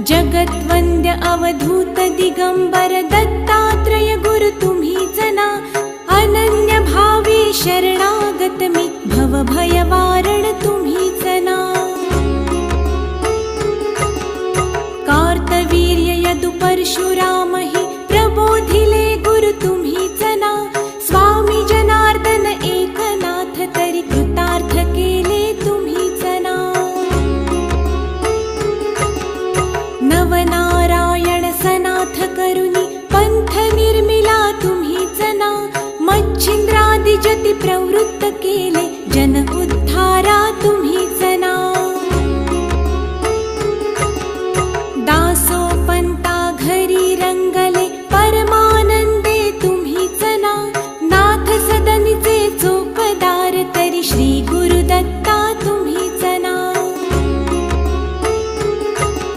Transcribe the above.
जगद्वन्द्य अवधूत दिगंबर दत्तात्रय गुरु तुम्हीच ना. अनन्य भावे शरणागत मी भव भय वारण तुम्हीच ना. कार्तवीर्य यदु परशुराम हि प्रबोधिले गुरु तुम्हीच ना. स्वामी जनार्दन एकनाथ तरी कृतार्थ केले तुम्हीच ना. नवनारायण सनाथ करुणी पंथ निर्मिला तुम्हीच ना. मच्छिंद्रादि जति प्रवृत्त केले जन उद्धारा तुम्हीच ना.